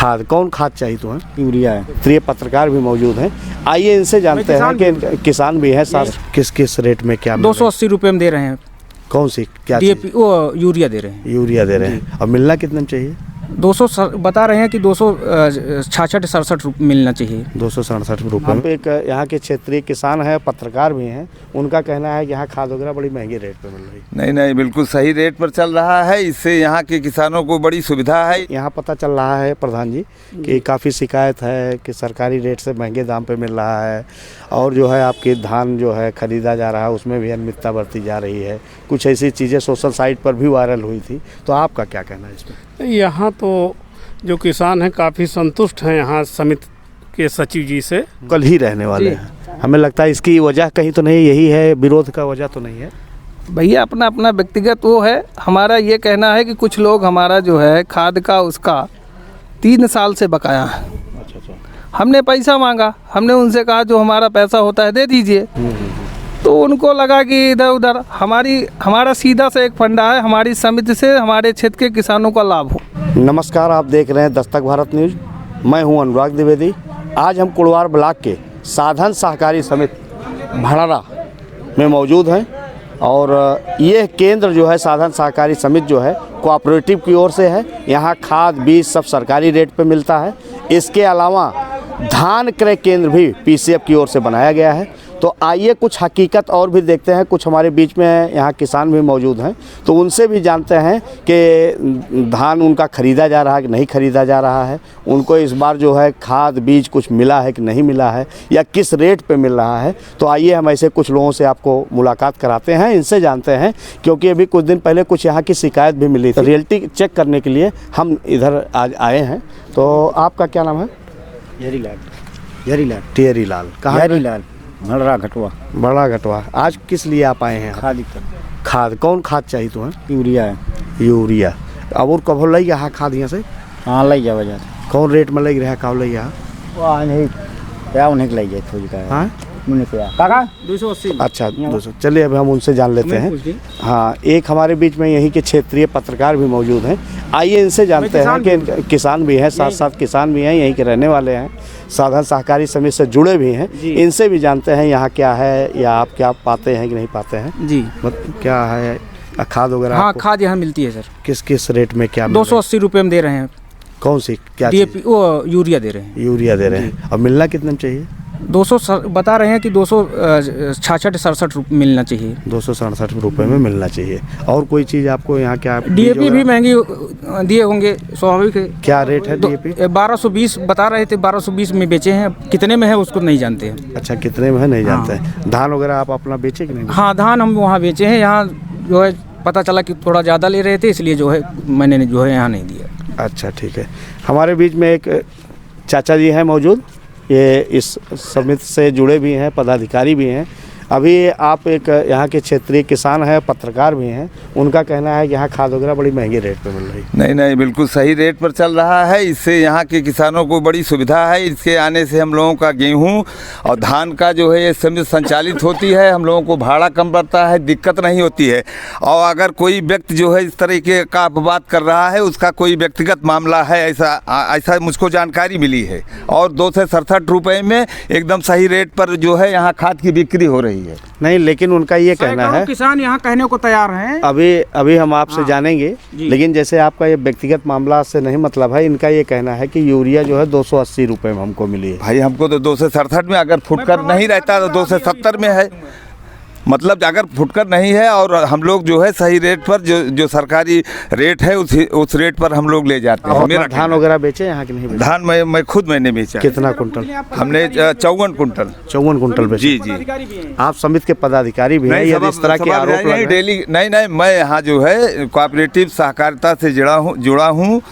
खाद कौन खाद चाहिए तो है? यूरिया है। तो ये पत्रकार भी मौजूद हैं, आइए इनसे जानते हैं कि किसान भी हैं साथ। किस रेट में क्या 280 रुपये में दे रहे हैं। कौन सी क्या DAP वो यूरिया दे रहे हैं। यूरिया दे रहे हैं और मिलना कितने में चाहिए? 200 बता रहे हैं कि 266-67 रुपये मिलना चाहिए। 267 रुपये में। एक यहाँ के क्षेत्रीय किसान है, पत्रकार भी हैं, उनका कहना है कि यहाँ खाद वगैरह बड़ी महंगे रेट पे मिल रही है। नहीं, बिल्कुल सही रेट पर चल रहा है। इससे यहाँ के किसानों को बड़ी सुविधा है। यहाँ पता चल रहा है प्रधान जी कि काफ़ी शिकायत है कि सरकारी रेट से महंगे दाम पे मिल रहा है और जो है आपके धान जो है खरीदा जा रहा है उसमें भी अनियमितता बरती जा रही है। कुछ ऐसी चीज़ें सोशल साइट पर भी वायरल हुई थी, तो आपका क्या कहना है इसमें? यहाँ तो जो किसान हैं काफ़ी संतुष्ट हैं यहाँ समिति के सचिव जी से। कल ही रहने वाले हैं, हमें लगता है इसकी वजह कहीं तो नहीं यही है, विरोध का वजह तो नहीं है? भैया अपना अपना व्यक्तिगत वो है। हमारा ये कहना है कि कुछ लोग हमारा जो है खाद का उसका 3 साल से बकाया है। हमने पैसा मांगा, हमने उनसे कहा जो हमारा पैसा होता है दे दीजिए, तो उनको लगा कि इधर उधर हमारा सीधा से एक फंडा है, हमारी समिति से हमारे क्षेत्र के किसानों का लाभ हो। नमस्कार, आप देख रहे हैं दस्तक भारत न्यूज़। मैं हूं अनुराग द्विवेदी। आज हम कुड़वार ब्लॉक के साधन सहकारी समिति भड़ारा में मौजूद हैं और ये केंद्र जो है साधन सहकारी समिति जो है कोऑपरेटिव की ओर से है। यहाँ खाद बीज सब सरकारी रेट पे मिलता है। इसके अलावा धान क्रय केंद्र भी PCF की ओर से बनाया गया है। तो आइए कुछ हकीकत और भी देखते हैं। कुछ हमारे बीच में यहाँ किसान भी मौजूद हैं, तो उनसे भी जानते हैं कि धान उनका ख़रीदा जा रहा है कि नहीं ख़रीदा जा रहा है, उनको इस बार जो है खाद बीज कुछ मिला है कि नहीं मिला है या किस रेट पे मिल रहा है। तो आइए हम ऐसे कुछ लोगों से आपको मुलाकात कराते हैं, इनसे जानते हैं, क्योंकि अभी कुछ दिन पहले कुछ यहाँ की शिकायत भी मिली थी। रियलिटी चेक करने के लिए हम इधर आज आए हैं। तो आपका क्या नाम है? जरीलाल। टेरीलाल। कहाँ? जरीलाल भड़ारा घटवा। बड़ा घटवा। आज किस लिए आप आए हैं? खाद कौन खाद चाहिए तो है? यूरिया है। यूरिया। अब और कब लग यहाँ खाद यहाँ से? हाँ लग जा बाजार। कौन रेट में लग रहा है? कब लग यहाँ? वो नहीं क्या उन्हें के लग जाए थोड़ी का। हाँ काका 280। अच्छा 200। चलिए अभी हम उनसे जान लेते हैं। हाँ, एक हमारे बीच में यहीं के क्षेत्रीय पत्रकार भी मौजूद हैं, आइए इनसे जानते हैं कि किसान भी हैं, साथ साथ किसान भी हैं, यहीं के रहने वाले हैं, साधन सहकारी समिति से जुड़े भी हैं। इनसे भी जानते हैं यहाँ क्या है या आप क्या पाते हैं कि नहीं पाते हैं जी, मतलब क्या है खाद वगैरह? हाँ खाद यहाँ मिलती है सर। किस रेट में क्या? 280 रुपये में दे रहे हैं। कौन सी क्या? DAP वो यूरिया दे रहे हैं। यूरिया दे रहे हैं और मिलना कितने में चाहिए? 200 बता रहे हैं कि 266-67 रुपये मिलना चाहिए। 267 रुपये में मिलना चाहिए। और कोई चीज़ आपको यहाँ क्या? DAP भी महंगी दिए होंगे, स्वाभाविक है। क्या रेट है DAP? 1220 बता रहे थे, 1220 में बेचे हैं। कितने में है उसको नहीं जानते हैं। अच्छा, कितने में है नहीं जानते हैं। धान वगैरह आप अपना बेचे कि नहीं? हाँ धान हम वहाँ बेचे हैं। यहाँ जो है पता चला कि थोड़ा ज़्यादा ले रहे थे, इसलिए जो है मैंने जो है यहाँ नहीं दिया। अच्छा ठीक है। हमारे बीच में एक चाचा जी हैं मौजूद, ये इस समिति से जुड़े भी हैं, पदाधिकारी भी हैं। अभी आप एक यहाँ के क्षेत्रीय किसान हैं, पत्रकार भी हैं, उनका कहना है कि यहाँ खाद वगैरह बड़ी महंगे रेट पे मिल रही है। नहीं, बिल्कुल सही रेट पर चल रहा है। इससे यहाँ के किसानों को बड़ी सुविधा है। इसके आने से हम लोगों का गेहूँ और धान का जो है ये समिति संचालित होती है। हम लोगों को भाड़ा कम पड़ता है, दिक्कत नहीं होती है। और अगर कोई व्यक्ति जो है इस तरीके का अपवाद कर रहा है, उसका कोई व्यक्तिगत मामला है, ऐसा मुझको जानकारी मिली है। और 267 रुपये में एकदम सही रेट पर जो है यहाँ खाद की बिक्री हो रही है। नहीं, लेकिन उनका ये कहना है, किसान यहाँ कहने को तैयार हैं। अभी हम आपसे जानेंगे, लेकिन जैसे आपका ये व्यक्तिगत मामला से नहीं मतलब है, इनका ये कहना है कि यूरिया जो है 280 रुपये में हमको मिली है। भाई हमको तो 267 में, अगर फुटकर नहीं रहता तो 270 में है। मतलब अगर फुटकर नहीं है और हम लोग जो है सही रेट पर जो सरकारी रेट है उस रेट पर हम लोग ले जाते हैं। मेरा धान वगैरह बेचे यहाँ कि नहीं बेचे? धान मैंने बेचा। कितना कुंटल? हमने 54 कुंटल। 54 कुंटल बेचे? जी। आप समिति के पदाधिकारी भी हैं? यदि इस तरह के आरोप नहीं डेली नहीं, मैं यहाँ जो है कोऑपरेटिव सहकारिता से जुड़ा हूँ।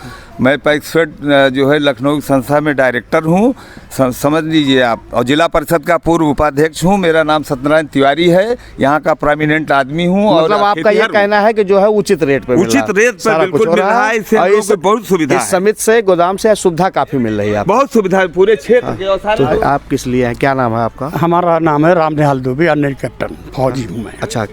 मैं पैक्सफेड जो है लखनऊ संस्था में डायरेक्टर हूँ, समझ लीजिए आप। और जिला परिषद का पूर्व उपाध्यक्ष हूँ। मेरा नाम सत्यनारायण तिवारी है, यहाँ का प्रोमिनेंट आदमी हूँ। मतलब और आपका ये कहना है कि जो है उचित रेट पे बिल्कुल मिल रहा है। इससे बहुत सुविधा है। इस समिति से गोदाम से सुविधा काफी मिल रही है, बहुत सुविधा है पूरे क्षेत्र के। तो आप किस लिए हैं? क्या नाम है आपका? हमारा नाम है रामनिहाल दुबे, अन्य कैप्टन फौजी हूँ मैं। अच्छा,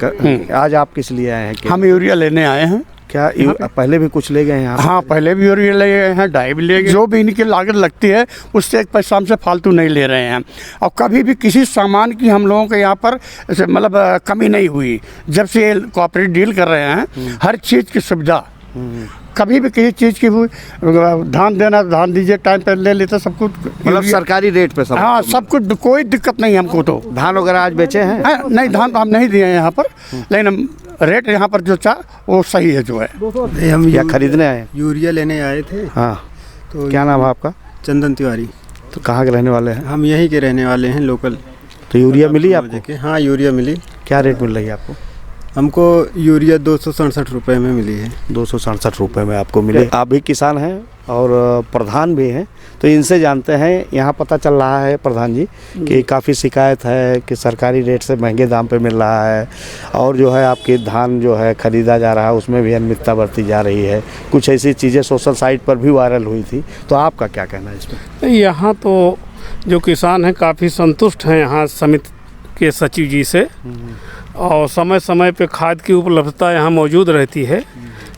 आज आप किस लिए आए हैं? हम यूरिया लेने आए हैं। क्या पहले भी कुछ ले गए हैं यहाँ से? हाँ, पहले भी यूरिया ले गए हैं, डाई भी ले गए। जो भी इनकी लागत लगती है उससे एक पैसा हमसे फालतू नहीं ले रहे हैं। और कभी भी किसी सामान की हम लोगों के यहाँ पर मतलब कमी नहीं हुई। जब से ये कोऑपरेटिव डील कर रहे हैं, हर चीज़ की सुविधा, कभी भी किसी चीज़ की हुई, धान देना धान दीजिए, टाइम पर ले लेते सब कुछ, मतलब सरकारी रेट पे सब? हाँ, सब कुछ, कोई दिक्कत नहीं हमको। तो धान वगैरह आज बेचे हैं? नहीं, धान तो हम नहीं दिए हैं यहाँ पर, लेकिन हम रेट यहाँ पर जो चाह वो सही है जो है। हम या खरीदने आए? यूरिया लेने आए थे। हाँ, तो क्या नाम है आपका? चंदन तिवारी। तो कहाँ के रहने वाले हैं? हम यहीं के रहने वाले हैं, लोकल। तो यूरिया मिली आपको? हाँ, यूरिया मिली। क्या रेट मिल रही है आपको? हमको यूरिया 267 रुपये में मिली है। 267 रुपये में आपको मिले। आप भी किसान हैं और प्रधान भी हैं, तो इनसे जानते हैं। यहाँ पता चल रहा है प्रधान जी कि काफ़ी शिकायत है कि सरकारी रेट से महंगे दाम पे मिल रहा है, और जो है आपके धान जो है ख़रीदा जा रहा है उसमें भी अनियमितता बरती जा रही है। कुछ ऐसी चीज़ें सोशल साइट पर भी वायरल हुई थी, तो आपका क्या कहना है इसमें? यहाँ तो जो किसान हैं काफ़ी संतुष्ट हैं यहाँ समिति के सचिव जी से, और समय समय पे खाद की उपलब्धता यहाँ मौजूद रहती है,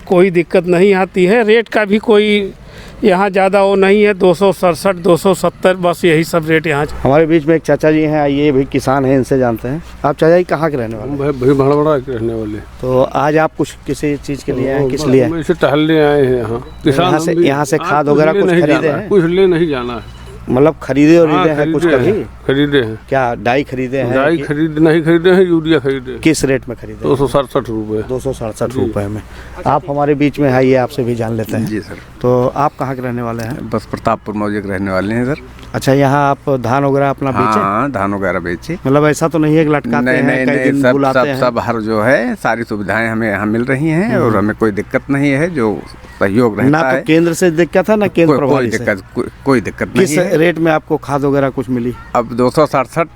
कोई दिक्कत नहीं आती है। रेट का भी कोई यहाँ ज़्यादा वो नहीं है, 267 270 बस यही सब रेट यहाँ। हमारे बीच में एक चाचा जी हैं, ये भी किसान हैं, इनसे जानते हैं। आप चाचा जी कहाँ के रहने वाले हैं? भाई भड़बड़ा के रहने वाले। तो आज आप कुछ किसी चीज़ के लिए आए, किस लिए? हम इसे टहलने आए हैं यहाँ। किसान यहाँ से खाद वगैरह कुछ खरीदे हैं? कुछ ले नहीं जाना है, मतलब खरीदे और खरीदे हैं कुछ कभी? खरीदे हैं। क्या डाई खरीदे हैं? डाई खरीद नहीं खरीदे हैं, यूरिया खरीदे। किस रेट में खरीदे? 267 रुपये। 267 रुपये में। आप हमारे बीच में है, ये आपसे भी जान लेते हैं। जी सर। तो आप कहाँ के रहने वाले हैं? बस प्रतापपुर मौजे के रहने वाले हैं सर। अच्छा, यहाँ आप धान वगैरह अपना बेचे? हाँ, धान वगैरह बेचे। मतलब ऐसा तो नहीं है कि लटकाते नहीं हैं, नहीं कई नहीं, दिन सब बुलाते सब हैं? सब हर जो है सारी सुविधाएं हमें यहाँ मिल रही हैं, और हमें कोई दिक्कत नहीं है। जो सहयोग रहता ना है, तो केंद्र से दिक्कत है ना केंद्र कोई प्रभारी से? कोई दिक्कत नहीं किस है। रेट में आपको खाद वगैरह कुछ मिली? अब 267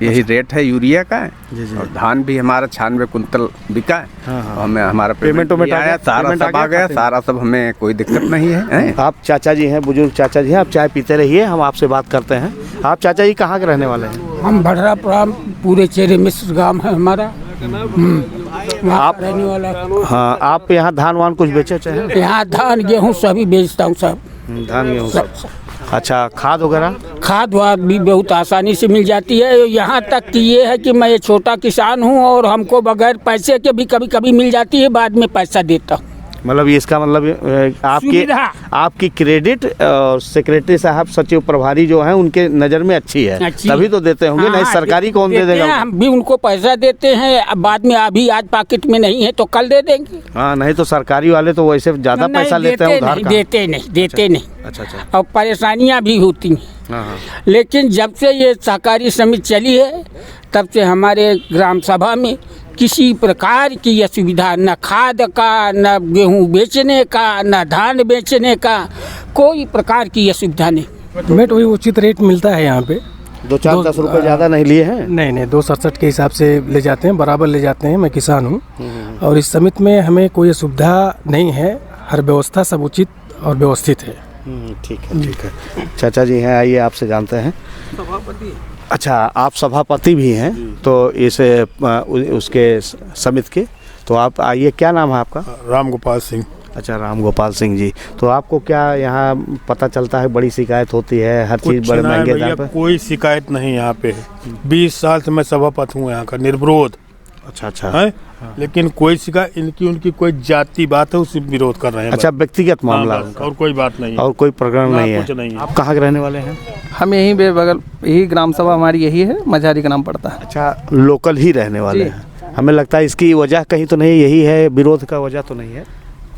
यही रेट है यूरिया का, जी जी। और धान भी हमारा 96 कुंतल बिका है। हाँ। हमें हमारा पेमेंट भी आया, सारा सब आ गया, सारा सब, हमें कोई दिक्कत नहीं है। आप चाचा जी हैं, बुजुर्ग चाचा जी हैं, आप चाय पीते रहिए, हम आपसे बात करते हैं। आप चाचा जी कहाँ के रहने वाले हैं? हम भड़रापुरा पूरे चेरे मिश्र गांव है हमारा। आप रहने वाला। हाँ, आप यहाँ धान वान कुछ बेचे चाहे? यहाँ धान गेहूँ सभी बेचता हूँ सब। धान गेहूँ सब। अच्छा, खाद वगैरह? खाद वाद भी बहुत आसानी से मिल जाती है। यहाँ तक कि ये है कि मैं ये छोटा किसान हूँ और हमको बगैर पैसे के भी कभी कभी मिल जाती है, बाद में पैसा देता हूँ। मतलब इसका मतलब आपकी क्रेडिट और सेक्रेटरी साहब, सचिव प्रभारी जो हैं उनके नज़र में अच्छी है, तभी तो देते होंगे। नहीं सरकारी कौन दे देगा? हम भी उनको पैसा देते हैं, अब बाद में अभी आज पॉकेट में नहीं है तो कल दे देंगे। हाँ, नहीं तो सरकारी वाले तो वैसे ज़्यादा पैसा लेते हैं उधार का। देते नहीं। अच्छा। और परेशानियाँ भी होती हैं। हाँ। लेकिन जब से ये सहकारी समिति चली है, तब से हमारे ग्राम सभा में किसी प्रकार की असुविधा, न खाद का, न गेहूं बेचने का, न धान बेचने का, कोई प्रकार की असुविधा नहीं। पेमेंट वही उचित रेट मिलता है यहाँ पे। 2-4-10 रुपये ज़्यादा नहीं लिए हैं? नहीं, 267 के हिसाब से ले जाते हैं, बराबर ले जाते हैं। मैं किसान हूँ और इस समिति में हमें कोई असुविधा नहीं है, हर व्यवस्था सब उचित और व्यवस्थित है। ठीक है। चाचा जी हैं, आइए आपसे जानते हैं। अच्छा, आप सभापति भी हैं तो इसे उसके समिति के, तो आप आइए, क्या नाम है आपका? राम गोपाल सिंह। अच्छा, राम गोपाल सिंह जी। तो आपको क्या यहाँ पता चलता है बड़ी शिकायत होती है, हर चीज़ बड़े महंगे दाम पे? कोई शिकायत नहीं यहाँ पे। 20 साल से मैं सभापति हूँ यहाँ का, निर्विरोध। अच्छा है, लेकिन कोई शिकायत उनकी कोई जाति बात है, उसी विरोध कर रहे हैं। अच्छा, व्यक्तिगत मामला और कोई बात नहीं, और कोई प्रकरण नहीं है? कुछ नहीं है। आप कहाँ के रहने वाले हैं? हम यहीं बगल, यही ग्राम सभा हमारी यही है, मझारी का नाम पड़ता है। अच्छा, लोकल ही रहने वाले हैं। हमें लगता है इसकी वजह कहीं तो नहीं यही है, विरोध का वजह तो नहीं है?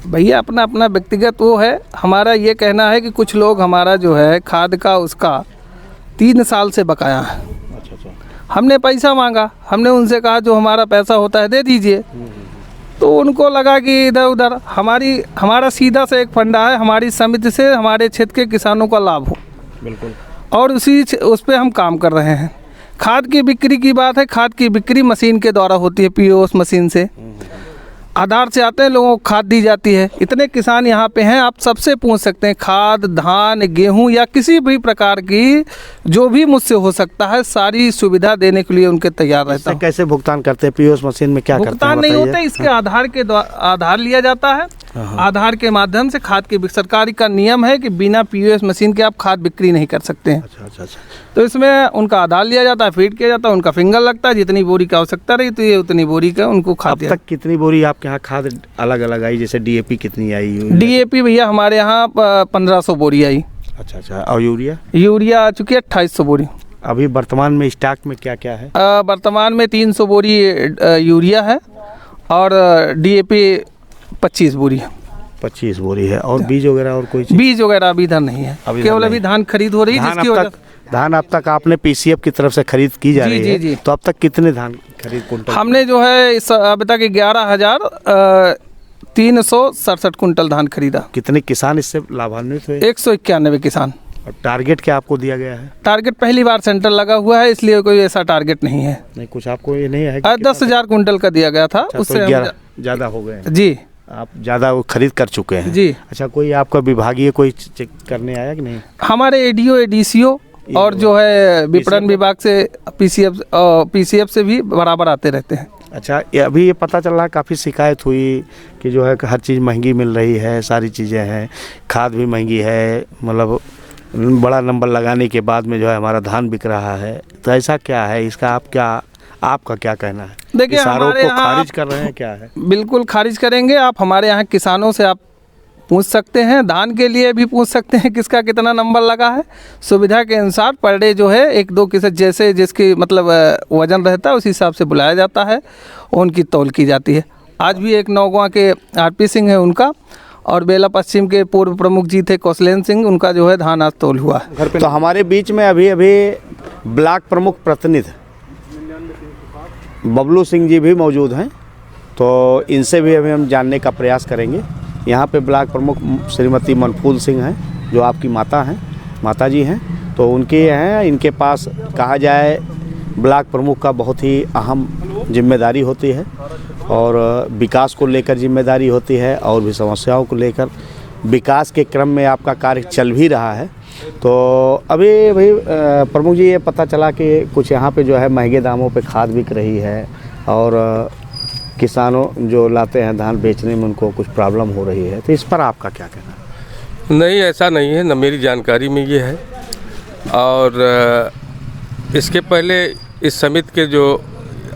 भैया अपना अपना व्यक्तिगत वो है। हमारा ये कहना है कि कुछ लोग हमारा जो है खाद का उसका 3 साल से बकाया है। अच्छा। हमने पैसा मांगा, हमने उनसे कहा जो हमारा पैसा होता है दे दीजिए, तो उनको लगा कि इधर उधर। हमारा सीधा से एक फंडा है, हमारी समिति से हमारे क्षेत्र के किसानों का लाभ हो, बिल्कुल, और उस पर हम काम कर रहे हैं। खाद की बिक्री की बात है, खाद की बिक्री मशीन के द्वारा होती है, पीओएस मशीन से। आधार से आते हैं, लोगों को खाद दी जाती है। इतने किसान यहाँ पे हैं, आप सबसे पूछ सकते हैं, खाद, धान, गेहूं या किसी भी प्रकार की जो भी मुझसे हो सकता है, सारी सुविधा देने के लिए उनके तैयार रहता हूँ। कैसे भुगतान करते हैं पीओएस मशीन में, क्या करते हैं? भुगतान नहीं होता, इसके आधार के आधार लिया जाता है। आधार के माध्यम से खाद की सरकारी का नियम है कि बिना पीओएस मशीन के आप खाद बिक्री नहीं कर सकते हैं। अच्छा। तो इसमें उनका आधार लिया जाता है, फीड किया जाता है, उनका फिंगर लगता है, जितनी बोरी की आवश्यकता रही तो ये उतनी बोरी का उनको खाद। अब तक कितनी बोरी आपके यहाँ खाद अलग अलग आई? जैसे डीएपी कितनी आई? डीएपी भैया हमारे यहाँ 1500 बोरी आई। अच्छा। और यूरिया? यूरिया आ चुकी है 2800 बोरी। अभी वर्तमान में स्टॉक में क्या क्या है? वर्तमान में 300 बोरी यूरिया है और डीएपी 25 बोरी है। 25 बोरी है। और बीज वगैरह और कोई चीज? बीज वगैरह अभी इधर नहीं है, केवल अभी धान खरीद हो रही है, जिसकी वजह धान अब तक आपने पीसीएफ की तरफ से खरीद की जा रही है। जी। तो अब तक कितने धान खरीद कुंटल? हमने जो है अभी तक 11,367 कुंटल धान खरीदा। कितने किसान इससे लाभान्वित हुए? 191 किसान। और टारगेट क्या आपको दिया गया है? टारगेट पहली बार सेंटर लगा हुआ है, इसलिए कोई ऐसा टारगेट नहीं है। नहीं, कुछ आपको ये नहीं है? 10,000 कुंटल का दिया गया था। अच्छा, उससे तो ज़्यादा हो गए जी, आप ज़्यादा खरीद कर चुके हैं जी। अच्छा, कोई आपका विभागीय कोई चेक करने आया कि नहीं? हमारे एडीओ, एडीसीओ और जो है विपणन विभाग से पीसीएफ से भी बराबर आते रहते हैं। अच्छा, अभी ये पता चल रहा है काफ़ी शिकायत हुई कि जो है हर चीज़ महंगी मिल रही है, सारी चीज़ें हैं, खाद भी महंगी है, मतलब बड़ा नंबर लगाने के बाद में जो है हमारा धान बिक रहा है। तो ऐसा क्या है, इसका आपका क्या कहना है? देखिए, हमारे को यहाँ खारिज कर रहे हैं, क्या है? बिल्कुल खारिज करेंगे। आप हमारे यहाँ किसानों से आप पूछ सकते हैं, धान के लिए भी पूछ सकते हैं किसका कितना नंबर लगा है। सुविधा के अनुसार पर डे जो है 1-2 किसान जैसे जिसकी मतलब वजन रहता है उस हिसाब से बुलाया जाता है, उनकी तौल की जाती है। आज भी एक नौगांव के आरपी सिंह है उनका, और बेला पश्चिम के पूर्व प्रमुख जी थे कौशलेंद्र सिंह, उनका जो है धान आज तौल हुआ है। तो हमारे बीच में अभी ब्लॉक प्रमुख प्रतिनिधि बबलू सिंह जी भी मौजूद हैं, तो इनसे भी अभी हम जानने का प्रयास करेंगे। यहाँ पे ब्लॉक प्रमुख श्रीमती मनफूल सिंह हैं, जो आपकी माता जी हैं, तो उनके हैं, इनके पास कहा जाए ब्लॉक प्रमुख का बहुत ही अहम जिम्मेदारी होती है और विकास को लेकर जिम्मेदारी होती है और भी समस्याओं को लेकर विकास के क्रम में आपका कार्य चल भी रहा है। तो अभी भाई प्रमुख जी, ये पता चला कि कुछ यहाँ पे जो है महंगे दामों पे खाद बिक रही है और किसानों जो लाते हैं धान बेचने में उनको कुछ प्रॉब्लम हो रही है, तो इस पर आपका क्या कहना है? नहीं, ऐसा नहीं है, न मेरी जानकारी में ये है। और इसके पहले इस समिति के जो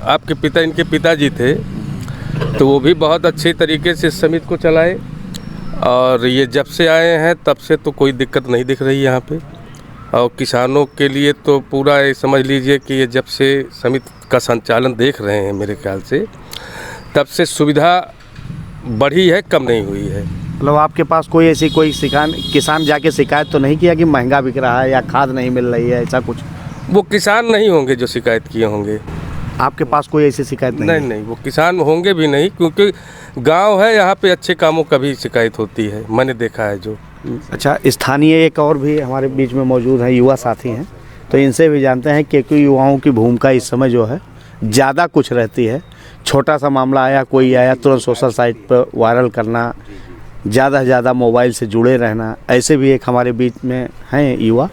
आपके पिता, इनके पिताजी थे, तो वो भी बहुत अच्छे तरीके से इस समिति को चलाए, और ये जब से आए हैं तब से तो कोई दिक्कत नहीं दिख रही यहाँ पे। और किसानों के लिए तो पूरा ये समझ लीजिए कि ये जब से समिति का संचालन देख रहे हैं मेरे ख्याल से, तब से सुविधा बढ़ी है, कम नहीं हुई है। मतलब आपके पास कोई ऐसी कोई किसान जाके शिकायत तो नहीं किया कि महंगा बिक रहा है या खाद नहीं मिल रही है, ऐसा कुछ? वो किसान नहीं होंगे जो शिकायत किए होंगे। आपके पास कोई ऐसी शिकायत नहीं? नहीं, वो किसान होंगे भी नहीं, क्योंकि गांव है, यहाँ पे अच्छे कामों का भी शिकायत होती है, मैंने देखा है जो। अच्छा, स्थानीय एक और भी हमारे बीच में मौजूद हैं, युवा साथी हैं, तो इनसे भी जानते हैं कि युवाओं की भूमिका इस समय जो है ज़्यादा कुछ रहती है। छोटा सा मामला आया, कोई आया, तुरंत सोशल साइट पर वायरल करना, ज़्यादा से ज़्यादा मोबाइल से जुड़े रहना, ऐसे भी एक हमारे बीच में हैं युवा।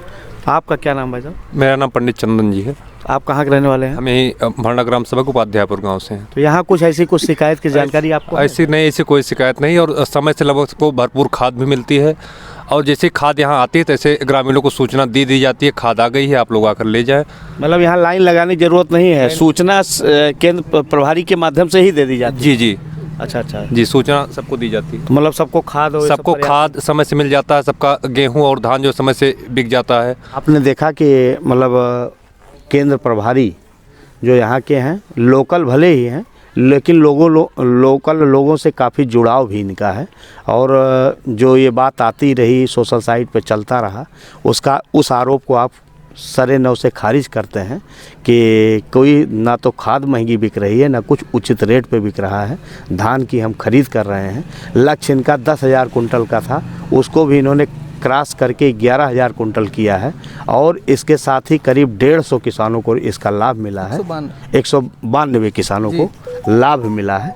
आपका क्या नाम है साहब? मेरा नाम पंडित चंदन जी है। आप कहाँ के रहने वाले हैं? हमें भंडा ग्राम सभा उपाध्यायपुर गांव से हैं। तो यहाँ कुछ शिकायत की जानकारी आपको? ऐसी नहीं, ऐसी कोई शिकायत नहीं, और समय से लगभग को भरपूर खाद भी मिलती है, और जैसे खाद यहाँ आती है तैसे ग्रामीणों को सूचना दी जाती है, खाद आ गई है, आप लोग आकर ले जाए। मतलब यहाँ लाइन लगाने की जरूरत नहीं है, सूचना केंद्र प्रभारी के माध्यम से ही दे दी जाती है? जी। अच्छा जी, सूचना सबको दी जाती है। तो मतलब सबको खाद समय से मिल जाता है, सबका गेहूँ और धान जो समय से बिक जाता है। आपने देखा कि मतलब केंद्र प्रभारी जो यहाँ के हैं लोकल भले ही हैं, लेकिन लोकल लोगों से काफ़ी जुड़ाव भी इनका है, और जो ये बात आती रही, सोशल साइट पे चलता रहा, उस आरोप को आप सरे नौ से खारिज करते हैं कि कोई ना तो खाद महंगी बिक रही है, ना कुछ उचित रेट पे बिक रहा है। धान की हम खरीद कर रहे हैं, लक्ष्य इनका 10,000 कुंटल का था, उसको भी इन्होंने क्रॉस करके 11,000 कुंटल किया है, और इसके साथ ही करीब 150 किसानों को इसका लाभ मिला है, 192 किसानों को लाभ मिला है।